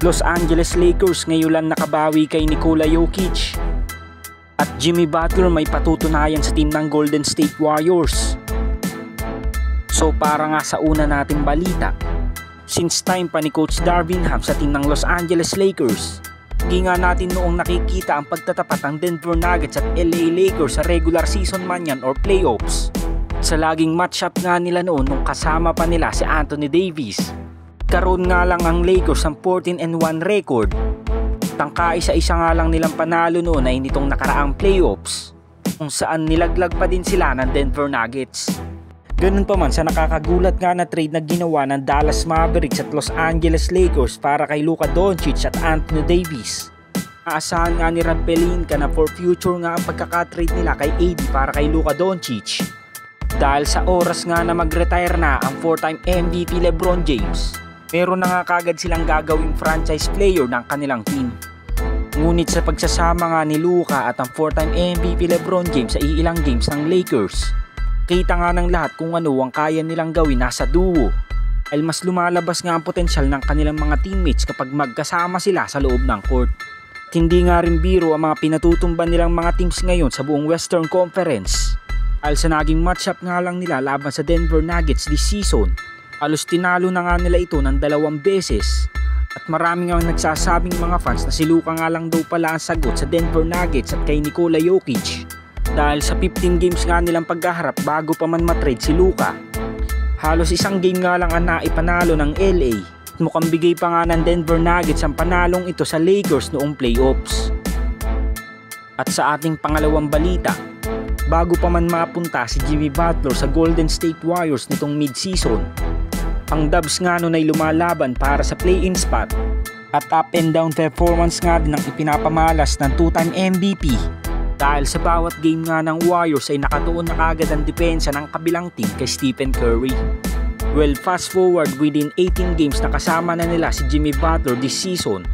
Los Angeles Lakers ngayon lang nakabawi kay Nikola Jokic. At Jimmy Butler may patutunayan sa team ng Golden State Warriors. So para nga sa una nating balita, since time pa ni Coach Darvin Ham sa team ng Los Angeles Lakers, hindi nga natin noong nakikita ang pagtatapat ng Denver Nuggets at LA Lakers sa regular season man yan or playoffs. Sa laging matchup nga nila noon nung kasama pa nila si Anthony Davis, karoon nga lang ang Lakers ang 14-1 record. Tangka-isa-isa nga lang nilang panalo noon ay nitong nakaraang playoffs, kung saan nilaglag pa din sila ng Denver Nuggets. Ganun pa man sa nakakagulat nga na trade na ginawa ng Dallas Mavericks at Los Angeles Lakers para kay Luka Doncic at Anthony Davis. Aasahan nga ni Rob Pelinka na for future nga ang pagkakatrade nila kay AD para kay Luka Doncic. Dahil sa oras nga na mag-retire na ang 4-time MVP LeBron James, meron na nga kagad silang gagawing franchise player ng kanilang team. Ngunit sa pagsasama nga ni Luka at ang 4-time MVP LeBron James sa iilang games ng Lakers, kita nga ng lahat kung ano ang kaya nilang gawin nasa duo. Dahil mas lumalabas nga ang potensyal ng kanilang mga teammates kapag magkasama sila sa loob ng court. At hindi nga rin biro ang mga pinatutumban nilang mga teams ngayon sa buong Western Conference. Dahil sa naging matchup nga lang nila laban sa Denver Nuggets this season, halos tinalo na nga nila ito ng 2 beses. At marami nga nagsasabing mga fans na si Luka nga lang daw pala ang sagot sa Denver Nuggets at kay Nikola Jokic. Dahil sa 15 games nga nilang pagkaharap bago pa man matrade si Luka, halos isang game nga lang ang naipanalo ng LA. At mukhang bigay pa nga ng Denver Nuggets ang panalong ito sa Lakers noong playoffs. At sa ating pangalawang balita, bago pa man mapunta si Jimmy Butler sa Golden State Warriors nitong mid-season, ang Dubs nga nun ay lumalaban para sa play-in spot at up and down performance nga din ang ipinapamalas ng 2-time MVP. Dahil sa bawat game nga ng Warriors ay nakatuon na kagad ang depensa ng kabilang team kay Stephen Curry. Well, fast forward within 18 games na kasama na nila si Jimmy Butler this season,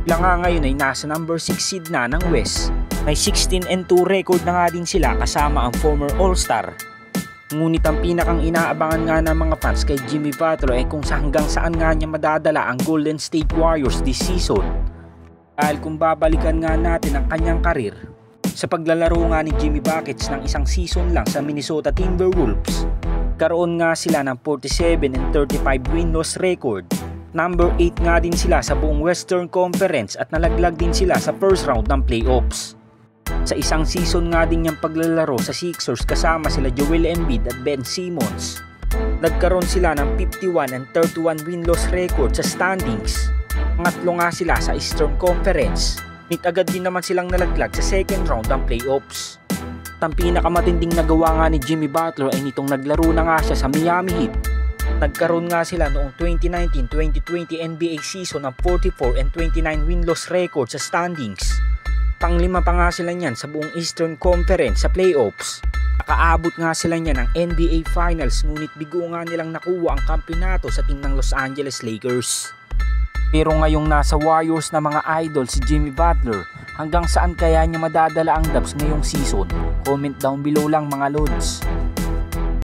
sila nga ngayon ay nasa number 6 seed na ng West. May 16-2 record na nga din sila kasama ang former All-Star. Ngunit ang pinakang inaabangan nga ng mga fans kay Jimmy Butler ay kung hanggang saan nga niya madadala ang Golden State Warriors this season. Dahil kung babalikan nga natin ang kanyang karir, sa paglalaro nga ni Jimmy Buckets ng isang season lang sa Minnesota Timberwolves, karoon nga sila ng 47-35 win-loss record. Number 8 nga din sila sa buong Western Conference at nalaglag din sila sa first round ng playoffs. Sa isang season nga din niyang paglalaro sa Sixers kasama sila Joel Embiid at Ben Simmons, nagkaroon sila ng 51-31 win-loss record sa standings. Pangatlo nga sila sa Eastern Conference. Nit agad din naman silang nalaglag sa second round ng playoffs. At ang pinakamatinding nagawa nga ni Jimmy Butler ay nitong naglaro na nga siya sa Miami Heat. Nagkaroon nga sila noong 2019-2020 NBA season ng 44-29 win-loss record sa standings. Panglima pa nga sila niyan sa buong Eastern Conference sa playoffs. Nakaabot nga sila niyan ng NBA Finals ngunit bigo nga nilang nakuha ang kampeonato sa team ng Los Angeles Lakers. Pero ngayong nasa Warriors na mga idol si Jimmy Butler, hanggang saan kaya niya madadala ang Dubs ngayong season? Comment down below lang mga lods.